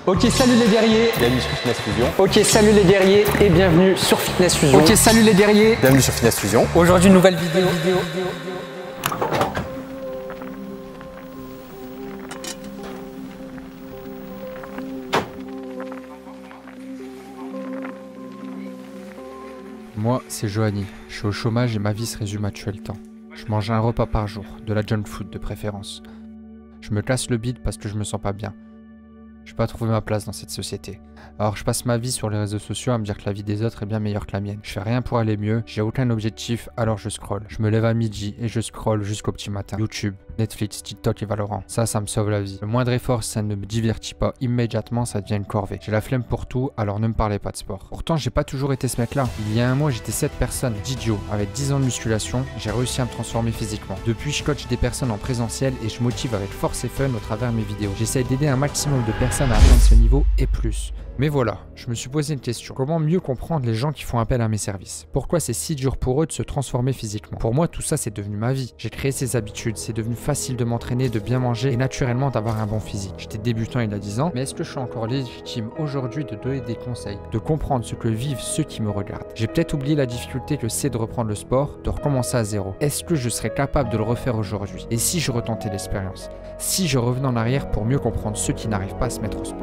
Ok, salut les guerriers, Bienvenue sur Fitness Fusion. Ok, salut les guerriers et bienvenue sur Fitness Fusion. Ok, salut les guerriers, Bienvenue sur Fitness Fusion. aujourd'hui une nouvelle vidéo. Moi, c'est Johanny. Je suis au chômage et ma vie se résume à tuer le temps. Je mange un repas par jour, de la junk food de préférence. Je me casse le bide parce que je me sens pas bien. Je n'ai pas trouvé ma place dans cette société. Alors je passe ma vie sur les réseaux sociaux à me dire que la vie des autres est bien meilleure que la mienne. Je fais rien pour aller mieux, j'ai aucun objectif, alors je scrolle. Je me lève à midi et je scrolle jusqu'au petit matin. YouTube, Netflix, TikTok et Valorant. Ça me sauve la vie. Le moindre effort, si ça ne me divertit pas immédiatement, ça devient une corvée. J'ai la flemme pour tout, alors ne me parlez pas de sport. Pourtant, j'ai pas toujours été ce mec-là. Il y a un mois, j'étais cette personne d'idiot. Avec 10 ans de musculation, j'ai réussi à me transformer physiquement. Depuis, je coach des personnes en présentiel et je motive avec force et fun au travers mes vidéos. J'essaie d'aider un maximum de personnes à atteindre ce niveau et plus. Mais voilà, je me suis posé une question. Comment mieux comprendre les gens qui font appel à mes services? Pourquoi c'est si dur pour eux de se transformer physiquement? Pour moi, tout ça, c'est devenu ma vie. J'ai créé ces habitudes, c'est devenu facile de m'entraîner, de bien manger et naturellement d'avoir un bon physique. J'étais débutant il y a 10 ans, mais est-ce que je suis encore légitime aujourd'hui de donner des conseils, de comprendre ce que vivent ceux qui me regardent? J'ai peut-être oublié la difficulté que c'est de reprendre le sport, de recommencer à zéro. Est-ce que je serais capable de le refaire aujourd'hui? Et si je retentais l'expérience? Si je revenais en arrière pour mieux comprendre ceux qui n'arrivent pas à se mettre au sport?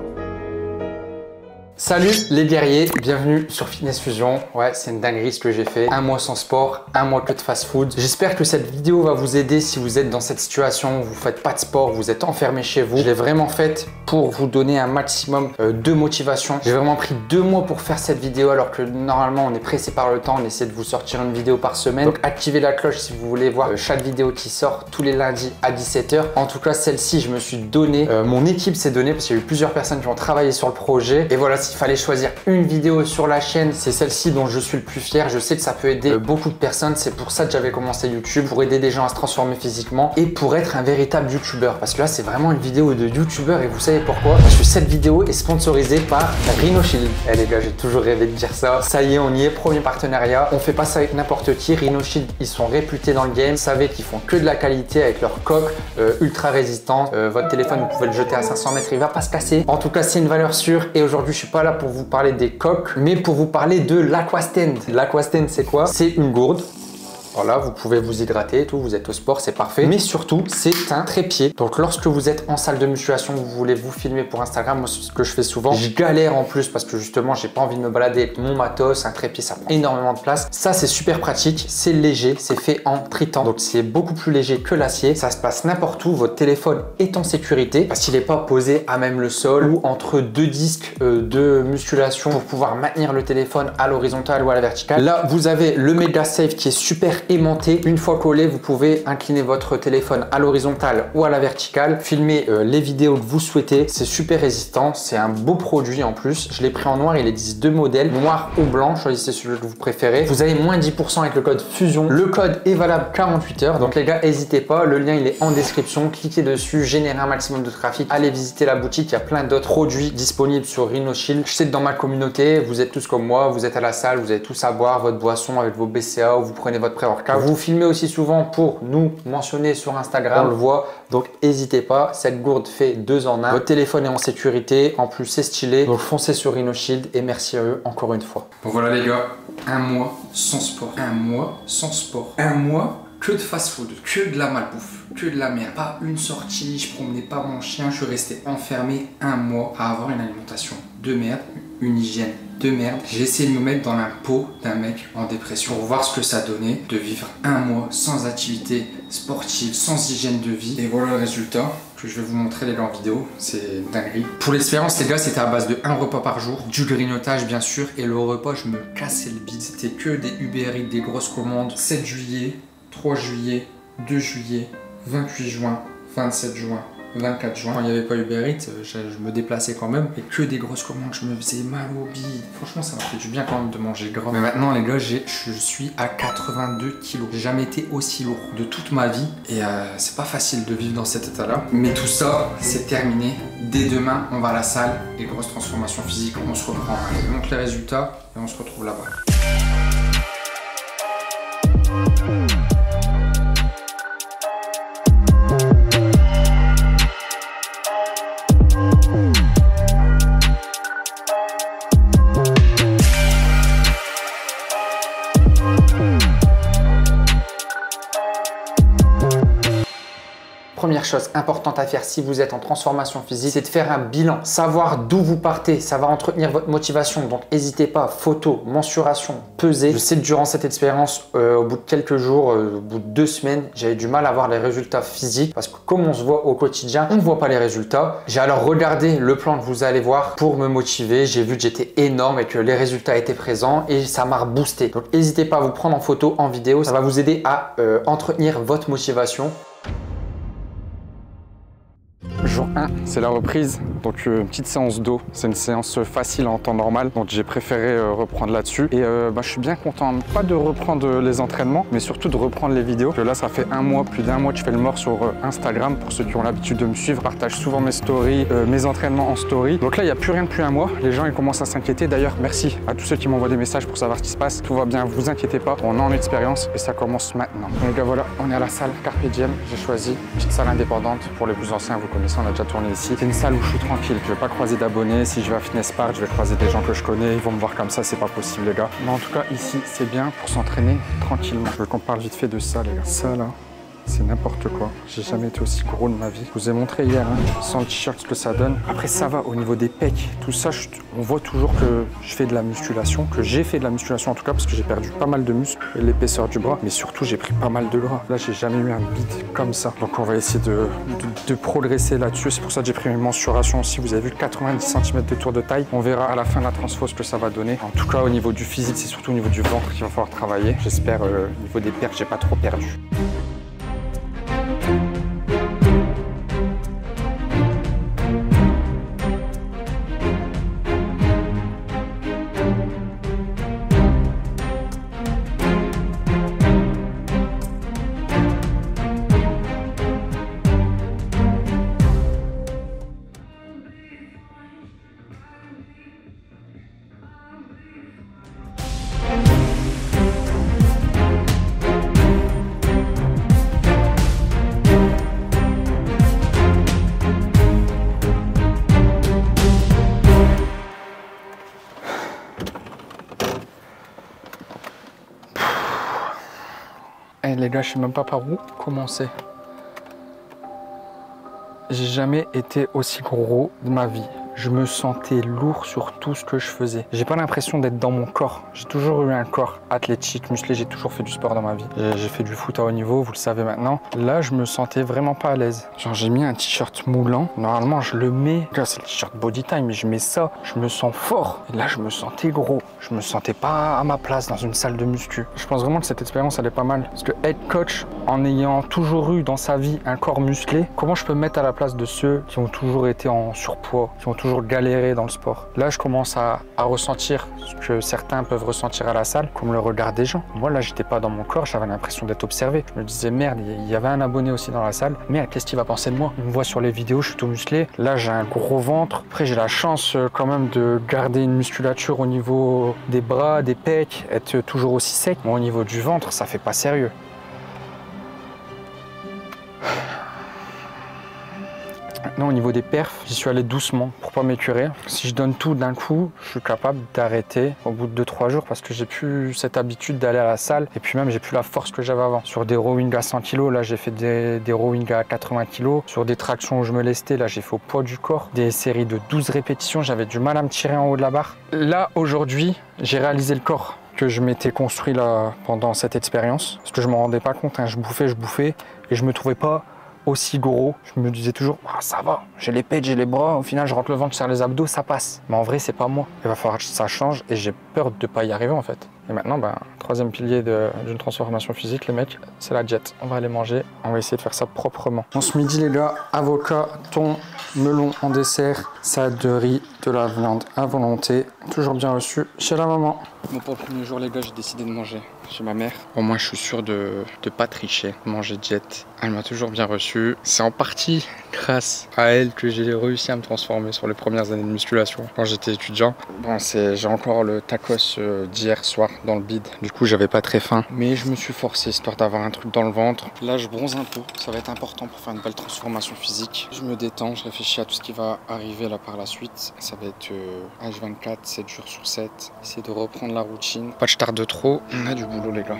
Salut les guerriers, bienvenue sur Fitness Fusion. Ouais, c'est une dinguerie ce que j'ai fait. Un mois sans sport, un mois que de fast food. J'espère que cette vidéo va vous aider si vous êtes dans cette situation où vous faites pas de sport, vous êtes enfermé chez vous. Je l'ai vraiment faite pour vous donner un maximum de motivation. J'ai vraiment pris 2 mois pour faire cette vidéo alors que normalement on est pressé par le temps. On essaie de vous sortir une vidéo par semaine. Donc activez la cloche si vous voulez voir chaque vidéo qui sort tous les lundis à 17 h. En tout cas, celle-ci, je me suis donné, mon équipe s'est donnée parce qu'il y a eu plusieurs personnes qui ont travaillé sur le projet. Et voilà, s'il fallait choisir une vidéo sur la chaîne, c'est celle-ci dont je suis le plus fier. Je sais que ça peut aider beaucoup de personnes. C'est pour ça que j'avais commencé YouTube, pour aider des gens à se transformer physiquement et pour être un véritable youtubeur. Parce que là, c'est vraiment une vidéo de youtubeur et vous savez pourquoi? Parce que cette vidéo est sponsorisée par Rhinoshield. Eh les gars, j'ai toujours rêvé de dire ça. Ça y est, on y est, premier partenariat. On fait pas ça avec n'importe qui. Rhinoshield, ils sont réputés dans le game. Vous savez qu'ils font que de la qualité avec leur coque ultra résistante. Votre téléphone, vous pouvez le jeter à 500 mètres, il va pas se casser. En tout cas, c'est une valeur sûre. Et aujourd'hui, je suis pas là pour vous parler des coques, mais pour vous parler de l'Aquastand. L'Aquastand, c'est quoi? C'est une gourde. Voilà, vous pouvez vous hydrater et tout, vous êtes au sport, c'est parfait. Mais surtout, c'est un trépied. Donc lorsque vous êtes en salle de musculation, vous voulez vous filmer pour Instagram, moi c'est ce que je fais souvent. Je galère en plus parce que justement, j'ai pas envie de me balader avec mon matos. Un trépied, ça prend énormément de place. Ça, c'est super pratique, c'est léger, c'est fait en tritan. Donc c'est beaucoup plus léger que l'acier. Ça se passe n'importe où, votre téléphone est en sécurité parce qu'il n'est pas posé à même le sol ou entre 2 disques de musculation pour pouvoir maintenir le téléphone à l'horizontale ou à la verticale. Là, vous avez le MegaSafe qui est super aimanté. Une fois collé, vous pouvez incliner votre téléphone à l'horizontale ou à la verticale, filmer les vidéos que vous souhaitez. C'est super résistant, c'est un beau produit en plus. Je l'ai pris en noir, il existe 2 modèles, noir ou blanc, choisissez celui que vous préférez. Vous avez moins 10% avec le code FUSION. Le code est valable 48 heures, donc les gars, n'hésitez pas, le lien il est en description, cliquez dessus, générez un maximum de trafic, allez visiter la boutique, il y a plein d'autres produits disponibles sur Rhinoshield. Je sais que dans ma communauté, vous êtes tous comme moi, vous êtes à la salle, vous avez tous à boire votre boisson avec vos BCA ou vous prenez votre pré-workout. Vous filmez aussi souvent pour nous mentionner sur Instagram, on le voit, donc n'hésitez pas, cette gourde fait 2 en 1. Votre téléphone est en sécurité, en plus c'est stylé, donc foncez sur Rhinoshield et merci à eux encore une fois. Bon voilà les gars, un mois sans sport, un mois sans sport, un mois que de fast food, que de la malbouffe, que de la merde, pas une sortie, je promenais pas mon chien, je suis resté enfermé un mois à avoir une alimentation de merde, une hygiène de merde. J'ai essayé de me mettre dans la peau d'un mec en dépression pour voir ce que ça donnait de vivre un mois sans activité sportive, sans hygiène de vie. Et voilà le résultat que je vais vous montrer les gars en vidéo, c'est dinguerie. Pour l'expérience les gars, c'était à base de 1 repas par jour, du grignotage bien sûr, et le repas je me cassais le bide. C'était que des Uber Eats, des grosses commandes. 7 juillet, 3 juillet, 2 juillet, 28 juin, 27 juin, 24 juin. Quand il n'y avait pas Uber Eats, je me déplaçais quand même. Et que des grosses commandes, je me faisais mal au bide. Franchement, ça m'a fait du bien quand même de manger gras. Mais maintenant, les gars, je suis à 82 kilos. J'ai jamais été aussi lourd de toute ma vie. Et c'est pas facile de vivre dans cet état-là. Mais tout ça, c'est terminé. Dès demain, on va à la salle. Et grosse transformation physique, on se reprend. Je vous montre les résultats et on se retrouve là-bas. chose importante à faire si vous êtes en transformation physique, c'est de faire un bilan, savoir d'où vous partez, ça va entretenir votre motivation. Donc n'hésitez pas, photo, mensuration, peser. Je sais que durant cette expérience, au bout de quelques jours, au bout de 2 semaines, j'avais du mal à voir les résultats physiques parce que comme on se voit au quotidien, on ne voit pas les résultats. J'ai alors regardé le plan que vous allez voir pour me motiver. J'ai vu que j'étais énorme et que les résultats étaient présents et ça m'a reboosté. Donc n'hésitez pas à vous prendre en photo, en vidéo, ça va vous aider à entretenir votre motivation. Jour 1, c'est la reprise, donc une petite séance d'eau. C'est une séance facile en temps normal, donc j'ai préféré reprendre là-dessus. Et je suis bien content, pas de reprendre les entraînements, mais surtout de reprendre les vidéos. Là, ça fait un mois, plus d'un mois que je fais le mort sur Instagram. Pour ceux qui ont l'habitude de me suivre, je partage souvent mes stories, mes entraînements en story. Donc là, il n'y a plus rien depuis un mois. Les gens, ils commencent à s'inquiéter. D'ailleurs, merci à tous ceux qui m'envoient des messages pour savoir ce qui se passe. Tout va bien, vous inquiétez pas, on est en expérience et ça commence maintenant. Donc là, voilà, on est à la salle Carpe Diem. J'ai choisi une petite salle indépendante. Pour les plus anciens, vous connaissez, on a déjà tourné ici. C'est une salle où je suis tranquille, je vais pas croiser d'abonnés. Si je vais à Fitness Park, je vais croiser des gens que je connais, ils vont me voir comme ça, c'est pas possible les gars. Mais en tout cas ici c'est bien pour s'entraîner tranquillement. Je veux qu'on parle vite fait de ça les gars. Ça là, c'est n'importe quoi. J'ai jamais été aussi gros de ma vie. Je vous ai montré hier, hein, sans le t-shirt, ce que ça donne. Après, ça va au niveau des pecs. Tout ça, on voit toujours que je fais de la musculation, que j'ai fait de la musculation en tout cas, parce que j'ai perdu pas mal de muscles et l'épaisseur du bras. Mais surtout, j'ai pris pas mal de gras. Là, j'ai jamais eu un bide comme ça. Donc, on va essayer de progresser là-dessus. C'est pour ça que j'ai pris une mensuration aussi. Vous avez vu 90 cm de tour de taille. On verra à la fin de la transfo ce que ça va donner. En tout cas, au niveau du physique, c'est surtout au niveau du ventre qu'il va falloir travailler. J'espère, au niveau des pertes, j'ai pas trop perdu. Eh les gars, je sais même pas par où commencer. J'ai jamais été aussi gros de ma vie. Je me sentais lourd sur tout ce que je faisais. J'ai pas l'impression d'être dans mon corps. J'ai toujours eu un corps athlétique, musclé. J'ai toujours fait du sport dans ma vie. J'ai fait du foot à haut niveau, vous le savez maintenant. Là, je me sentais vraiment pas à l'aise. Genre, j'ai mis un t-shirt moulant. Normalement, je le mets. Là, c'est le t-shirt Body Time, mais je mets ça. Je me sens fort. Et là, je me sentais gros. Je me sentais pas à ma place dans une salle de muscu. Je pense vraiment que cette expérience, elle est pas mal. Parce que être coach, en ayant toujours eu dans sa vie un corps musclé, comment je peux me mettre à la place de ceux qui ont toujours été en surpoids, qui ont toujours galéré dans le sport. Là, je commence à ressentir ce que certains peuvent ressentir à la salle, comme le regard des gens. Moi, là, j'étais pas dans mon corps, j'avais l'impression d'être observé. Je me disais, merde, il y avait un abonné aussi dans la salle. Merde, qu'est-ce qu'il va penser de moi? Il me voit sur les vidéos, je suis tout musclé. Là, j'ai un gros ventre. Après, j'ai la chance quand même de garder une musculature au niveau des bras, des pecs, être toujours aussi sec. Moi, au niveau du ventre, ça fait pas sérieux. Maintenant, au niveau des perfs, j'y suis allé doucement pour pas m'écurer. Si je donne tout d'un coup, je suis capable d'arrêter au bout de 2-3 jours parce que j'ai plus cette habitude d'aller à la salle et puis même j'ai plus la force que j'avais avant. Sur des rowing à 100 kg, là j'ai fait des rowing à 80 kg. Sur des tractions où je me lestais, là j'ai fait au poids du corps. Des séries de 12 répétitions, j'avais du mal à me tirer en haut de la barre. Là, aujourd'hui, j'ai réalisé le corps que je m'étais construit là pendant cette expérience. Parce que je ne m'en rendais pas compte, hein. Je bouffais et je me trouvais pas aussi gros. Je me disais toujours, ah, ça va, j'ai les pecs, j'ai les bras, au final je rentre le ventre, je serre les abdos, ça passe. Mais en vrai, c'est pas moi. Il va falloir que ça change et j'ai peur de pas y arriver en fait. Et maintenant, troisième pilier d'une transformation physique, les mecs, c'est la diète. On va aller manger, on va essayer de faire ça proprement. En ce midi, les gars, avocat, thon, melon en dessert, salade de riz, de la viande à volonté. Toujours bien reçu chez la maman. Bon, pour le premier jour, les gars, j'ai décidé de manger chez ma mère. Au moins, je suis sûr de pas tricher, manger diète. Elle m'a toujours bien reçu. C'est en partie grâce à elle que j'ai réussi à me transformer sur les premières années de musculation quand j'étais étudiant. Bon, j'ai encore le tacos d'hier soir dans le bide. Du coup, j'avais pas très faim. Mais je me suis forcé histoire d'avoir un truc dans le ventre. Là, je bronze un peu. Ça va être important pour faire une belle transformation physique. Je me détends, je réfléchis à tout ce qui va arriver là par la suite. Ça va être H24, 7 jours sur 7. Essayer de reprendre la routine. Pas que je tarde trop. On a du boulot, les gars.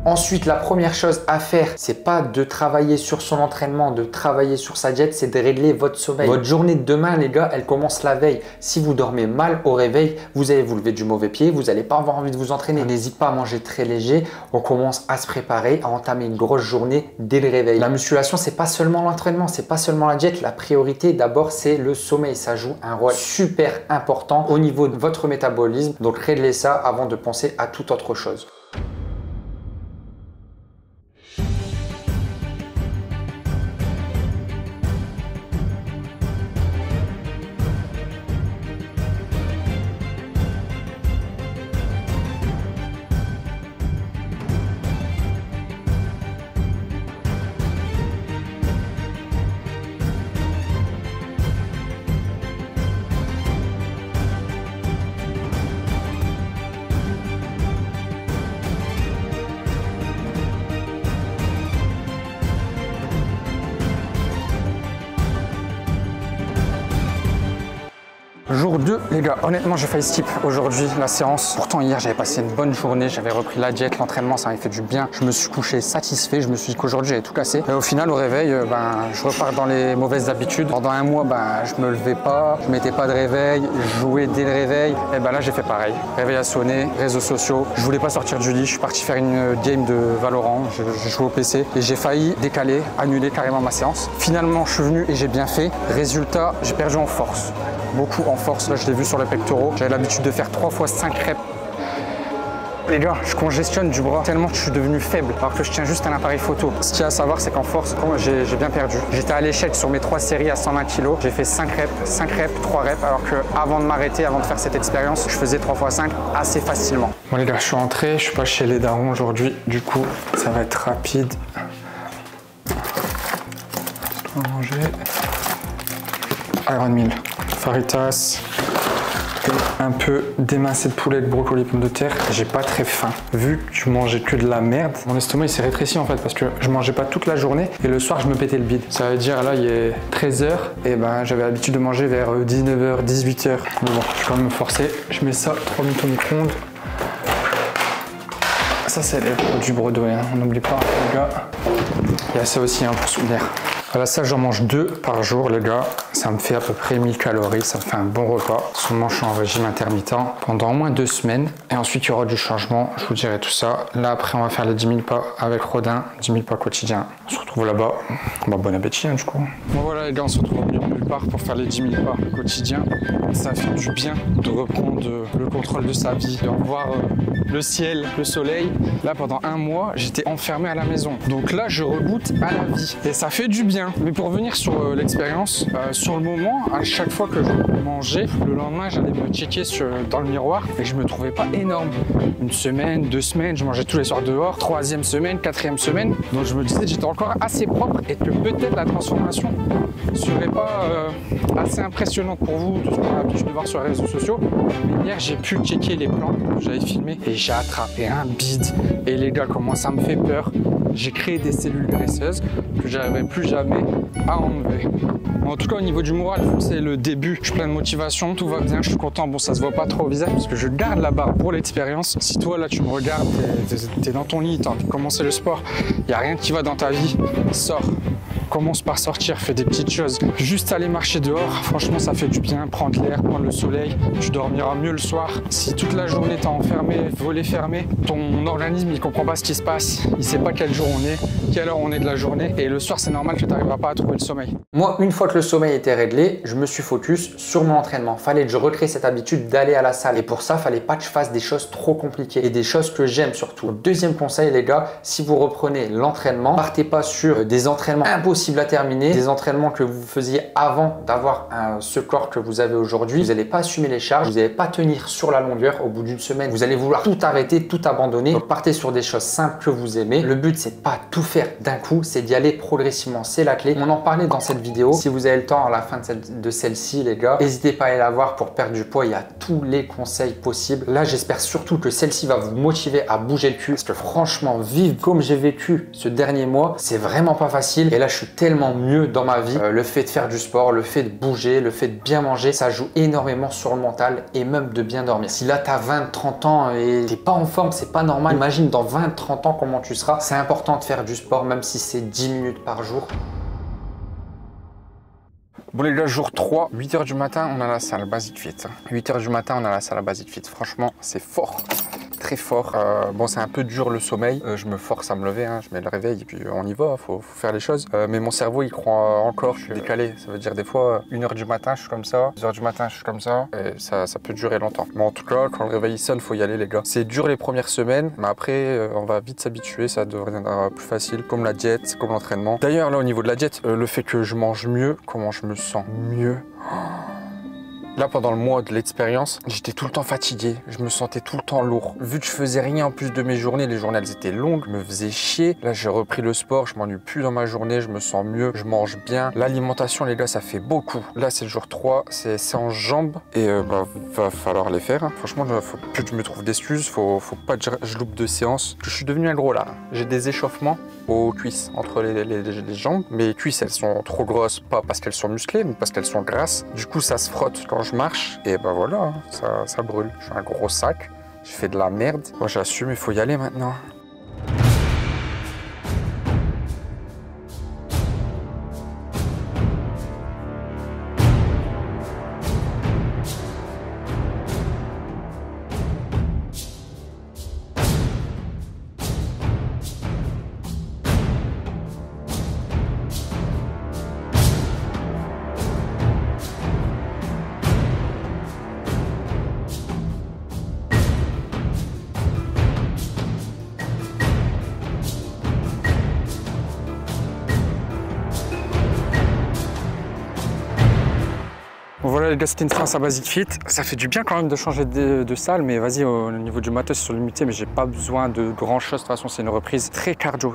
Ensuite, la première chose à faire, c'est pas de travailler sur son entraînement, de travailler sur sa diète, c'est de régler votre sommeil. Votre journée de demain, les gars, elle commence la veille. Si vous dormez mal au réveil, vous allez vous lever du mauvais pied, vous n'allez pas avoir envie de vous entraîner. N'hésite pas à manger très léger. On commence à se préparer, à entamer une grosse journée dès le réveil. La musculation, c'est pas seulement l'entraînement, c'est pas seulement la diète. La priorité, d'abord, c'est le sommeil. Ça joue un rôle super important au niveau de votre métabolisme. Donc, réglez ça avant de penser à toute autre chose. Jour 2, les gars, honnêtement, j'ai failli skip aujourd'hui la séance. Pourtant, hier, j'avais passé une bonne journée. J'avais repris la diète, l'entraînement, ça m'avait fait du bien. Je me suis couché satisfait. Je me suis dit qu'aujourd'hui, j'avais tout cassé. Et au final, au réveil, je repars dans les mauvaises habitudes. Pendant un mois, je me levais pas, je mettais pas de réveil, je jouais dès le réveil. Et là, j'ai fait pareil. Réveil a sonné, réseaux sociaux. Je voulais pas sortir du lit. Je suis parti faire une game de Valorant. Je jouais au PC et j'ai failli décaler, annuler carrément ma séance. Finalement, je suis venu et j'ai bien fait. Résultat, j'ai perdu en force. Beaucoup en force, là je l'ai vu sur les pectoraux. J'avais l'habitude de faire 3 fois 5 reps. Les gars, je congestionne du bras tellement que je suis devenu faible alors que je tiens juste un appareil photo. Ce qu'il y a à savoir, c'est qu'en force, j'ai bien perdu. J'étais à l'échec sur mes 3 séries à 120 kg. J'ai fait 5 reps, 3 reps, alors qu'avant de m'arrêter, avant de faire cette expérience, je faisais 3 fois 5 assez facilement. Bon les gars, je suis rentré, je suis pas chez les darons aujourd'hui. Du coup, ça va être rapide. Je dois manger. Iron Meal. Faritas, un peu d'émincé de poulet avec brocoli et pommes de terre. J'ai pas très faim. Vu que je mangeais que de la merde, mon estomac il s'est rétréci en fait parce que je mangeais pas toute la journée et le soir je me pétais le bide. Ça veut dire là il est 13h et j'avais l'habitude de manger vers 19h, 18h. Mais bon, je vais quand même me forcer. Je mets ça 3 minutes au micro-ondes. Ça c'est les produits Broadway, hein. On n'oublie pas les gars. Il y a ça aussi pour souvenir. Voilà, ça j'en mange 2 par jour les gars, ça me fait à peu près 1000 calories, ça me fait un bon repas. Souvent je suis en régime intermittent pendant au moins 2 semaines et ensuite il y aura du changement, je vous dirai tout ça. Là après on va faire les 10 000 pas avec Rodin, 10 000 pas quotidiens. On se retrouve là-bas, bon appétit du coup. Bon voilà les gars, on se retrouve nulle part pour faire les 10 000 pas quotidiens. Ça fait du bien de reprendre le contrôle de sa vie, de revoir le ciel, le soleil. Là pendant un mois j'étais enfermé à la maison, donc là je regoute à la vie et ça fait du bien. Mais pour revenir sur l'expérience, sur le moment, à chaque fois que je mangeais, le lendemain j'allais me checker dans le miroir et je me trouvais pas énorme. 1 semaine, 2 semaines, je mangeais tous les soirs dehors. 3e semaine, 4e semaine, donc je me disais que j'étais encore assez propre et que peut-être la transformation serait pas assez impressionnante pour vous, tout ce qu'on a l'habitude de voir sur les réseaux sociaux. Mais hier j'ai pu checker les plans que j'avais filmés et j'ai attrapé un bide. Et les gars, comment ça me fait peur. J'ai créé des cellules graisseuses que j'arriverai plus jamais à enlever. En tout cas au niveau du moral, c'est le début. Je suis plein de motivation, tout va bien, je suis content. Bon, ça se voit pas trop au visage parce que je garde la barre pour l'expérience. Si toi là tu me regardes, t'es dans ton lit, t'as envie de commencer le sport, il n'y a rien qui va dans ta vie, sors. Commence par sortir, fais des petites choses. Juste aller marcher dehors, franchement ça fait du bien, prendre l'air, prendre le soleil, tu dormiras mieux le soir. Si toute la journée t'es enfermé, volet fermé, ton organisme il comprend pas ce qui se passe, il sait pas quel jour on est, quelle heure on est de la journée et le soir c'est normal que tu n'arriveras pas à trouver le sommeil. Moi, une fois que le sommeil était réglé, je me suis focus sur mon entraînement. Fallait que je recrée cette habitude d'aller à la salle et pour ça, fallait pas que je fasse des choses trop compliquées et des choses que j'aime surtout. Deuxième conseil les gars, si vous reprenez l'entraînement, partez pas sur des entraînements impossibles à terminer, des entraînements que vous faisiez avant d'avoir ce corps que vous avez aujourd'hui. Vous n'allez pas assumer les charges, vous n'allez pas tenir sur la longueur. Au bout d'une semaine, vous allez vouloir tout arrêter, tout abandonner. Donc partez sur des choses simples que vous aimez. Le but c'est de pas tout faire d'un coup, c'est d'y aller progressivement, c'est la clé. On en parlait dans cette vidéo. Si vous avez le temps à la fin de celle-ci les gars, n'hésitez pas à aller la voir pour perdre du poids. Il y a tous les conseils possibles. Là j'espère surtout que celle-ci va vous motiver à bouger le cul parce que franchement vivre comme j'ai vécu ce dernier mois, c'est vraiment pas facile et là je suis suis tellement mieux dans ma vie. Le fait de faire du sport, le fait de bouger, le fait de bien manger, ça joue énormément sur le mental et même de bien dormir. Si là, tu as 20-30 ans et t'es pas en forme, c'est pas normal. Imagine dans 20-30 ans comment tu seras. C'est important de faire du sport, même si c'est 10 minutes par jour. Bon les gars, jour 3, 8h du matin, on a la salle Basic Fit. 8h du matin, on a la salle Basic Fit. Franchement, c'est fort. Très fort. Bon, c'est un peu dur le sommeil. Je me force à me lever, hein. Je mets le réveil et puis on y va, faut faire les choses. Mais mon cerveau, il croit encore, je suis décalé. Ça veut dire des fois, 1h du matin, je suis comme ça. 2h du matin, je suis comme ça. Et ça peut durer longtemps. Mais en tout cas, quand le réveil sonne, faut y aller les gars. C'est dur les premières semaines, mais après, on va vite s'habituer. Ça deviendra plus facile, comme la diète, comme l'entraînement. D'ailleurs, là, au niveau de la diète, le fait que je mange mieux, comment je me sens mieux. Là, pendant le mois de l'expérience, j'étais tout le temps fatigué. Je me sentais tout le temps lourd. Vu que je faisais rien en plus de mes journées, les journées, elles étaient longues, je me faisais chier. Là, j'ai repris le sport, je m'ennuie plus dans ma journée, je me sens mieux, je mange bien. L'alimentation, les gars, ça fait beaucoup. Là, c'est le jour 3, c'est séance jambes et va falloir les faire. Hein. Franchement, faut plus que je me trouve d'excuses, faut pas que je loupe de séances. Je suis devenu un gros là. J'ai des échauffements aux cuisses, entre les jambes. Mes cuisses, elles sont trop grosses, pas parce qu'elles sont musclées, mais parce qu'elles sont grasses. Du coup, ça se frotte quand je marche et ben voilà, ça brûle. Je suis un gros sac, je fais de la merde. Moi, j'assume, il faut y aller maintenant. Voilà les gars, c'était une séance à Basic Fit. Ça fait du bien quand même de changer de salle, mais vas-y, au niveau du matos, ils sont limités, mais j'ai pas besoin de grand chose. De toute façon, c'est une reprise très cardio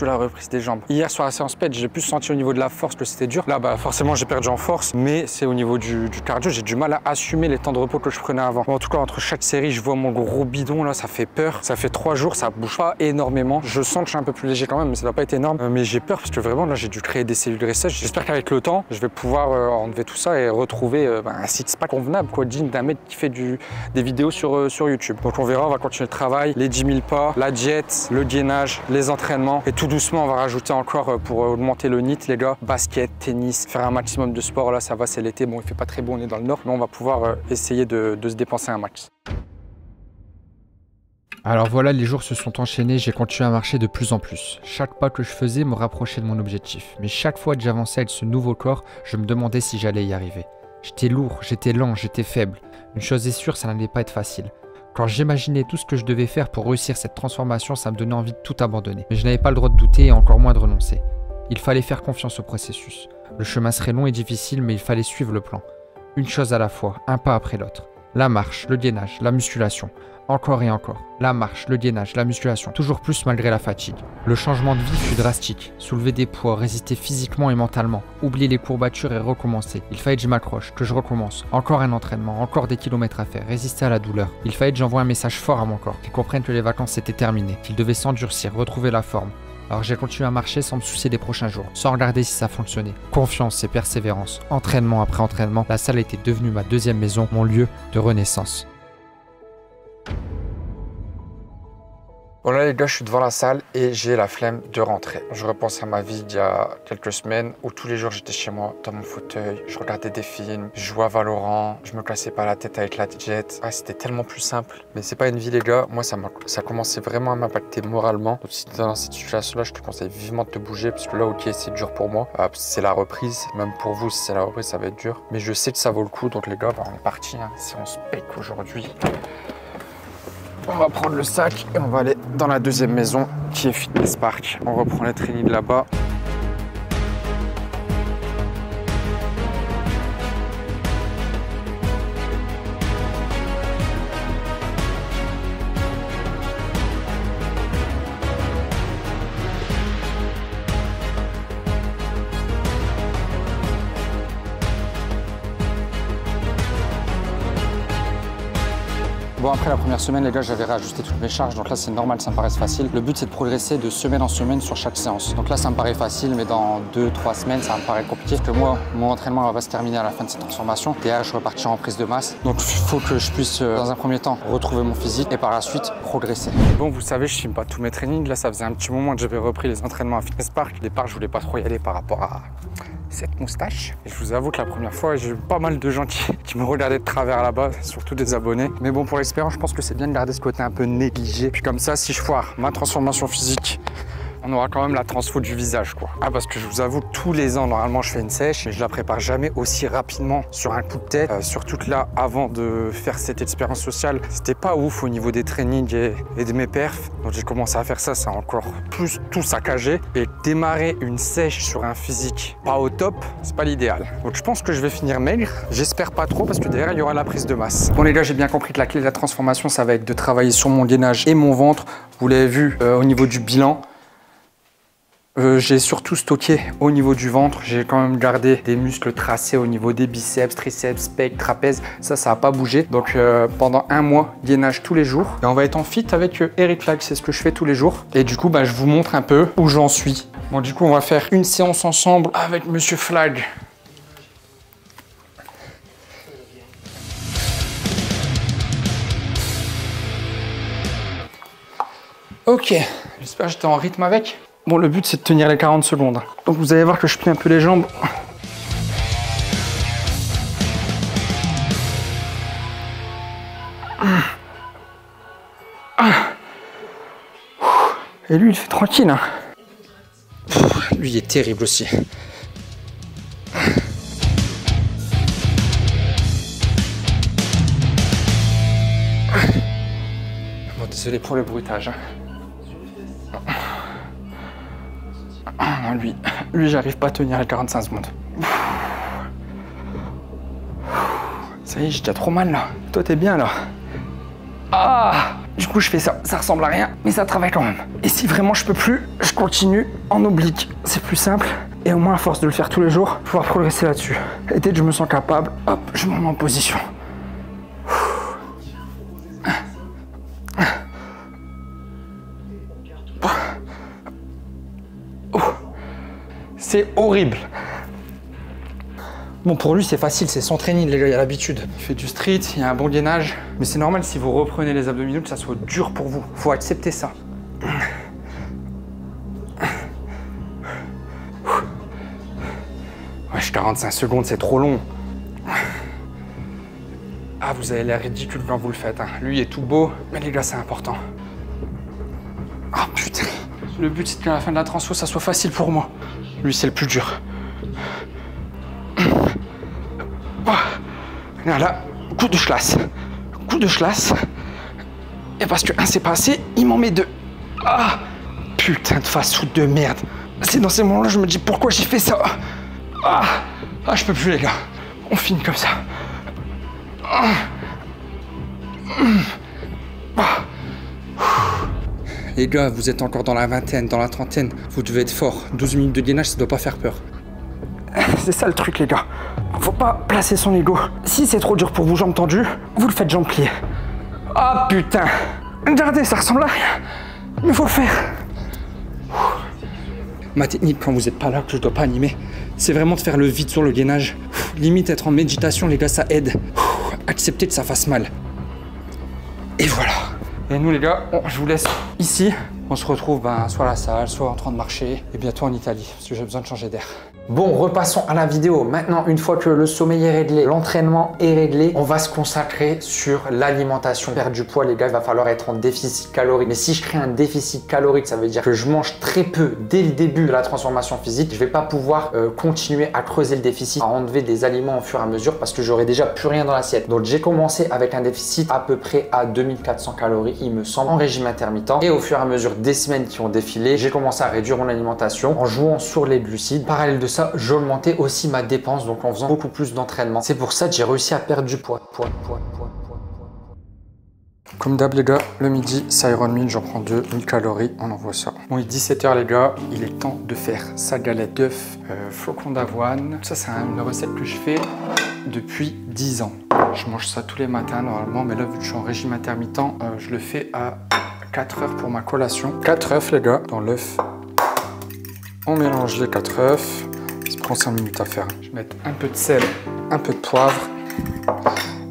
la reprise des jambes. Hier sur la séance ped, j'ai plus senti au niveau de la force que c'était dur. Là, bah forcément, j'ai perdu en force, mais c'est au niveau du cardio, j'ai du mal à assumer les temps de repos que je prenais avant. Bon, en tout cas, entre chaque série, je vois mon gros bidon là, ça fait peur. Ça fait 3 jours, ça bouge pas énormément. Je sens que je suis un peu plus léger quand même, mais ça doit pas être énorme. Mais j'ai peur parce que vraiment, là, j'ai dû créer des cellules graisseuses. J'espère qu'avec le temps, je vais pouvoir enlever tout ça et retrouver un six-pack convenable, quoi, digne d'un mec qui fait des vidéos sur YouTube. Donc on verra, on va continuer le travail, les 10 000 pas, la diète, le gainage, les entraînements. Et tout doucement, on va rajouter encore pour augmenter le NEAT, les gars. Basket, tennis, faire un maximum de sport. Là, ça va, c'est l'été. Bon, il fait pas très beau, on est dans le nord, mais on va pouvoir essayer de se dépenser un max. Alors voilà, les jours se sont enchaînés, j'ai continué à marcher de plus en plus. Chaque pas que je faisais me rapprochait de mon objectif. Mais chaque fois que j'avançais avec ce nouveau corps, je me demandais si j'allais y arriver. J'étais lourd, j'étais lent, j'étais faible. Une chose est sûre, ça n'allait pas être facile. Quand j'imaginais tout ce que je devais faire pour réussir cette transformation, ça me donnait envie de tout abandonner. Mais je n'avais pas le droit de douter et encore moins de renoncer. Il fallait faire confiance au processus. Le chemin serait long et difficile, mais il fallait suivre le plan. Une chose à la fois, un pas après l'autre. La marche, le gainage, la musculation. Encore et encore. La marche, le gainage, la musculation. Toujours plus malgré la fatigue. Le changement de vie fut drastique. Soulever des poids, résister physiquement et mentalement. Oublier les courbatures et recommencer. Il fallait que je m'accroche, que je recommence. Encore un entraînement, encore des kilomètres à faire. Résister à la douleur. Il fallait que j'envoie un message fort à mon corps. Qu'il comprenne que les vacances étaient terminées. Qu'il devait s'endurcir, retrouver la forme. Alors j'ai continué à marcher sans me soucier des prochains jours, sans regarder si ça fonctionnait. Confiance et persévérance, entraînement après entraînement, la salle était devenue ma deuxième maison, mon lieu de renaissance. Bon là les gars, je suis devant la salle et j'ai la flemme de rentrer. Je repense à ma vie d'il y a quelques semaines où tous les jours j'étais chez moi dans mon fauteuil, je regardais des films, je jouais à Valorant, je me cassais pas la tête avec la jet. Ah, c'était tellement plus simple. Mais c'est pas une vie les gars, moi ça commençait vraiment à m'impacter moralement. Donc si tu es dans cette situation là, je te conseille vivement de te bouger parce que là ok c'est dur pour moi. C'est la reprise, même pour vous si c'est la reprise ça va être dur. Mais je sais que ça vaut le coup donc les gars, bah, on est parti. Hein. Si on se pèque aujourd'hui. On va prendre le sac et on va aller dans la deuxième maison qui est Fitness Park. On reprend les trainings de là-bas. Bon, après la première semaine, les gars, j'avais réajusté toutes mes charges. Donc là, c'est normal, ça me paraisse facile. Le but, c'est de progresser de semaine en semaine sur chaque séance. Donc là, ça me paraît facile, mais dans 2-3 semaines, ça me paraît compliqué. Parce que moi, mon entraînement va se terminer à la fin de cette transformation. Derrière, je repartirai en prise de masse. Donc il faut que je puisse, dans un premier temps, retrouver mon physique et par la suite, progresser. Bon, vous savez, je filme pas tous mes trainings. Là, ça faisait un petit moment que j'avais repris les entraînements à Fitness Park. Au départ, je voulais pas trop y aller par rapport à cette moustache. Et je vous avoue que la première fois, j'ai eu pas mal de gens qui me regardaient de travers là-bas, surtout des abonnés. Mais bon, pour l'expérience, je pense que c'est bien de garder ce côté un peu négligé. Puis comme ça, si je foire ma transformation physique, on aura quand même la transfo du visage, quoi. Ah, parce que je vous avoue, tous les ans, normalement, je fais une sèche, mais je la prépare jamais aussi rapidement sur un coup de tête. Surtout que là, avant de faire cette expérience sociale, c'était pas ouf au niveau des trainings et de mes perfs. Donc j'ai commencé à faire ça, ça a encore plus tout saccagé. Et démarrer une sèche sur un physique pas au top, c'est pas l'idéal. Donc je pense que je vais finir maigre. J'espère pas trop, parce que derrière, il y aura la prise de masse. Bon les gars, j'ai bien compris que la clé de la transformation, ça va être de travailler sur mon gainage et mon ventre. Vous l'avez vu au niveau du bilan. J'ai surtout stocké au niveau du ventre. J'ai quand même gardé des muscles tracés au niveau des biceps, triceps, pecs, trapèzes. Ça n'a pas bougé. Donc pendant un mois, gainage tous les jours. Et on va être en fit avec Eric Flag. C'est ce que je fais tous les jours. Et du coup, je vous montre un peu où j'en suis. Bon, du coup, on va faire une séance ensemble avec Monsieur Flag. Ok, j'espère que j'étais en rythme avec. Bon, le but, c'est de tenir les 40 secondes. Donc, vous allez voir que je plie un peu les jambes. Et lui, il fait tranquille. Hein. Lui, il est terrible aussi. Bon, désolé pour le bruitage. Non, lui j'arrive pas à tenir les 45 secondes. Ça y est, j'ai déjà trop mal là. Toi, t'es bien là. Ah! Du coup, je fais ça. Ça ressemble à rien, mais ça travaille quand même. Et si vraiment je peux plus, je continue en oblique. C'est plus simple. Et au moins, à force de le faire tous les jours, pouvoir progresser là-dessus. Et dès que je me sens capable, hop, je me mets en position. C'est horrible. Bon, pour lui, c'est facile, c'est son training, les gars, il a l'habitude. Il fait du street, il y a un bon gainage. Mais c'est normal si vous reprenez les abdominaux que ça soit dur pour vous. Faut accepter ça. Wesh, 45 secondes, c'est trop long. Ah, vous avez l'air ridicule quand vous le faites. Hein. Lui, il est tout beau, mais les gars, c'est important. Ah, putain. Le but, c'est qu'à la fin de la transfo, ça soit facile pour moi. Lui, c'est le plus dur. Là, coup de schlass. Coup de schlass. Et parce que un, c'est pas assez, il m'en met deux. Ah, putain de fast-food de merde. C'est dans ces moments-là, je me dis pourquoi j'ai fait ça. Ah, je peux plus, les gars. On finit comme ça. Les gars, vous êtes encore dans la vingtaine, dans la trentaine. Vous devez être fort. 12 minutes de gainage, ça doit pas faire peur. C'est ça le truc, les gars. Faut pas placer son ego. Si c'est trop dur pour vous, jambes tendues, vous le faites jambes pliées. Ah putain. Regardez, ça ressemble à rien. Mais faut le faire. Ma technique, quand vous n'êtes pas là, que je dois pas animer, c'est vraiment de faire le vide sur le gainage. Limite être en méditation, les gars, ça aide. Accepter que ça fasse mal. Et voilà. Et nous les gars, je vous laisse ici. On se retrouve soit à la salle, soit en train de marcher et bientôt en Italie parce que j'ai besoin de changer d'air. Bon, repassons à la vidéo. Maintenant, une fois que le sommeil est réglé, l'entraînement est réglé, on va se consacrer sur l'alimentation. Perdre du poids, les gars, il va falloir être en déficit calorique. Mais si je crée un déficit calorique, ça veut dire que je mange très peu dès le début de la transformation physique. Je vais pas pouvoir continuer à creuser le déficit, à enlever des aliments au fur et à mesure parce que j'aurai déjà plus rien dans l'assiette. Donc, j'ai commencé avec un déficit à peu près à 2400 calories, il me semble, en régime intermittent. Et au fur et à mesure des semaines qui ont défilé, j'ai commencé à réduire mon alimentation en jouant sur les glucides. Parallèle de ça, j'augmentais aussi ma dépense, donc en faisant beaucoup plus d'entraînement. C'est pour ça que j'ai réussi à perdre du poids. Comme d'hab les gars, le midi, c'est Iron Meal, j'en prends 2, 1000 calories, on envoie ça. Bon, il est 17h les gars, il est temps de faire sa galette d'œufs, flocons d'avoine. Ça, c'est une recette que je fais depuis 10 ans. Je mange ça tous les matins normalement, mais là, vu que je suis en régime intermittent, je le fais à 4 heures pour ma collation. 4 œufs les gars, dans l'œuf. On mélange les 4 œufs. Ça prend 5 minutes à faire. Je vais mettre un peu de sel, un peu de poivre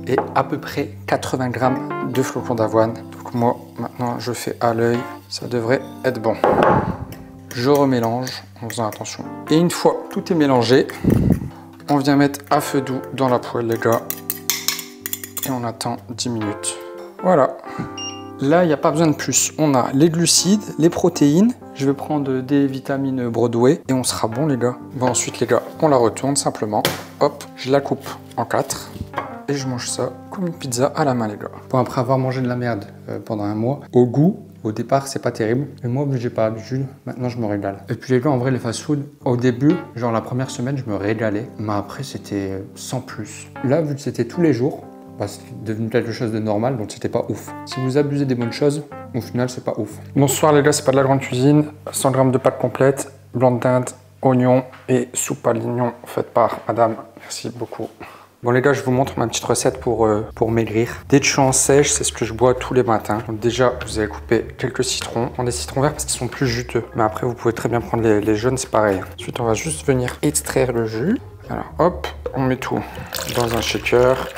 et à peu près 80 grammes de flocons d'avoine. Donc moi, maintenant, je fais à l'œil. Ça devrait être bon. Je remélange en faisant attention. Et une fois tout est mélangé, on vient mettre à feu doux dans la poêle, les gars. Et on attend 10 minutes. Voilà. Là, il n'y a pas besoin de plus. On a les glucides, les protéines. Je vais prendre des vitamines Broadway et on sera bon, les gars. Bon, ensuite, les gars, on la retourne simplement. Hop, je la coupe en 4 et je mange ça comme une pizza à la main, les gars. Bon, après avoir mangé de la merde pendant un mois, au goût, au départ, c'est pas terrible. Mais moi, vu que j'ai pas l'habitude, maintenant, je me régale. Et puis, les gars, en vrai, les fast-food, au début, genre la première semaine, je me régalais. Mais après, c'était sans plus. Là, vu que c'était tous les jours, bah, c'est devenu quelque chose de normal, donc c'était pas ouf. Si vous abusez des bonnes choses, au final, c'est pas ouf. Bonsoir les gars, c'est pas de la grande cuisine. 100 g de pâte complète, blanc de dinde, oignon et soupe à l'oignon faite par madame. Merci beaucoup. Bon les gars, je vous montre ma petite recette pour maigrir. Des champs sèches, c'est ce que je bois tous les matins. Donc déjà, vous allez couper quelques citrons. On des citrons verts parce qu'ils sont plus juteux. Mais après, vous pouvez très bien prendre les jaunes, c'est pareil. Ensuite, on va juste venir extraire le jus. Alors hop, on met tout dans un shaker.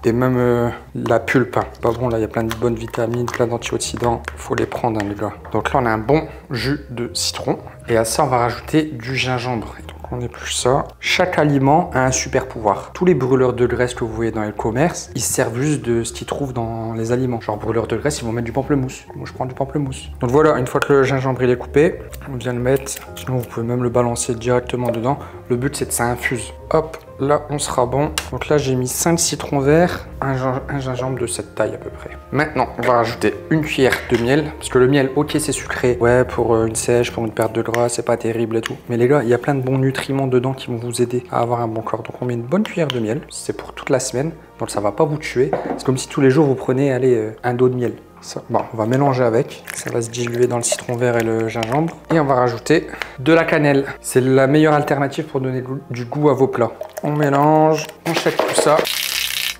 Et même la pulpe, hein. Pas bon, là il y a plein de bonnes vitamines, plein d'antioxydants, faut les prendre hein, les gars. Donc là on a un bon jus de citron et à ça on va rajouter du gingembre. Et donc on épluche ça. Chaque aliment a un super pouvoir. Tous les brûleurs de graisse que vous voyez dans les commerces, ils servent juste de ce qu'ils trouvent dans les aliments. Genre brûleurs de graisse, ils vont mettre du pamplemousse. Moi je prends du pamplemousse. Donc voilà, une fois que le gingembre il est coupé, on vient le mettre. Sinon vous pouvez même le balancer directement dedans. Le but c'est que ça infuse. Hop, là on sera bon. Donc là j'ai mis 5 citrons verts, un gingembre de cette taille à peu près. Maintenant on va rajouter une cuillère de miel. Parce que le miel, ok c'est sucré. Ouais, pour une sèche, pour une perte de gras, c'est pas terrible et tout. Mais les gars, il y a plein de bons nutriments dedans qui vont vous aider à avoir un bon corps. Donc on met une bonne cuillère de miel. C'est pour toute la semaine. Donc ça va pas vous tuer. C'est comme si tous les jours vous prenez allez, un dos de miel. Ça, bon, on va mélanger avec, ça va se diluer dans le citron vert et le gingembre. Et on va rajouter de la cannelle. C'est la meilleure alternative pour donner du goût à vos plats. On mélange, on shake tout ça.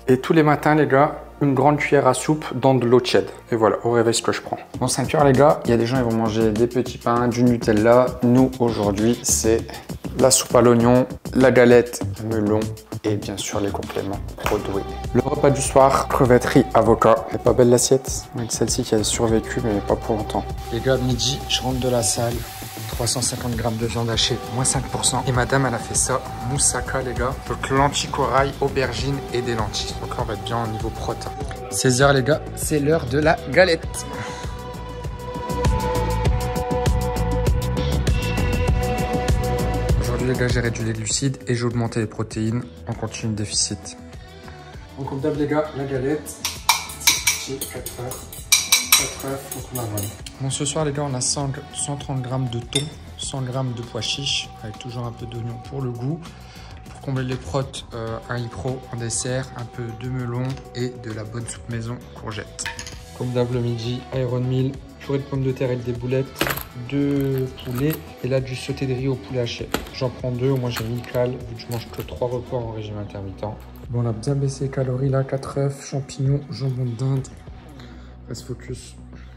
Et tous les matins, les gars, une grande cuillère à soupe dans de l'eau tiède. Et voilà, au réveil, ce que je prends. Bon, 5 heures, les gars, il y a des gens qui vont manger des petits pains, du Nutella. Nous, aujourd'hui, c'est la soupe à l'oignon, la galette, melon et bien sûr les compléments Broadway. Le repas du soir, crevettes, riz, avocat. Elle est pas belle l'assiette. Avec celle-ci qui a survécu, mais pas pour longtemps. Les gars, midi, je rentre de la salle. 350 g de viande hachée, moins 5%. Et madame, elle a fait ça, moussaka, les gars. Donc lentilles corail, aubergine et des lentilles. Donc là, on va être bien au niveau protéines. 16 h, les gars, c'est l'heure de la galette. Aujourd'hui, les gars, j'ai réduit les glucides et j'ai augmenté les protéines. On continue le déficit. Donc, comme d'hab, les gars, la galette, c'est 4 heures. 4 œufs, donc on a voilà. Bon, ce soir, les gars, on a 130 g de thon, 100 g de pois chiches, avec toujours un peu d'oignon pour le goût. Pour combler les protes, un ipro en dessert, un peu de melon et de la bonne soupe maison courgette. Comme d'hab, le midi, Iron Meal, purée de pommes de terre avec des boulettes, 2 poulets et là du sauté de riz au poulet haché. J'en prends 2, moi j'ai 1000 cales, vu que je mange que 3 repas en régime intermittent. Bon, on a bien baissé les calories là, 4 œufs, champignons, jambon de dinde. Reste focus.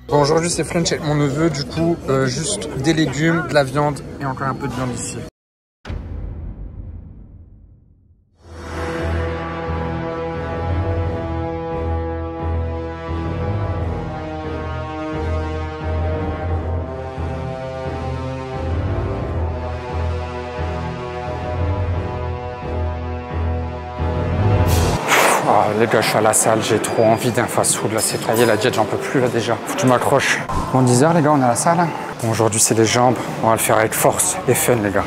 Bon, aujourd'hui c'est French avec mon neveu, du coup juste des légumes, de la viande et encore un peu de viande ici. Ah, les gars, je suis à la salle, j'ai trop envie d'un fast-food. Là, c'est taillé la diète, j'en peux plus là déjà. Faut que tu m'accroches. Bon, 10 h, les gars, on est à la salle. Bon, aujourd'hui, c'est les jambes. On va le faire avec force et fun, les gars.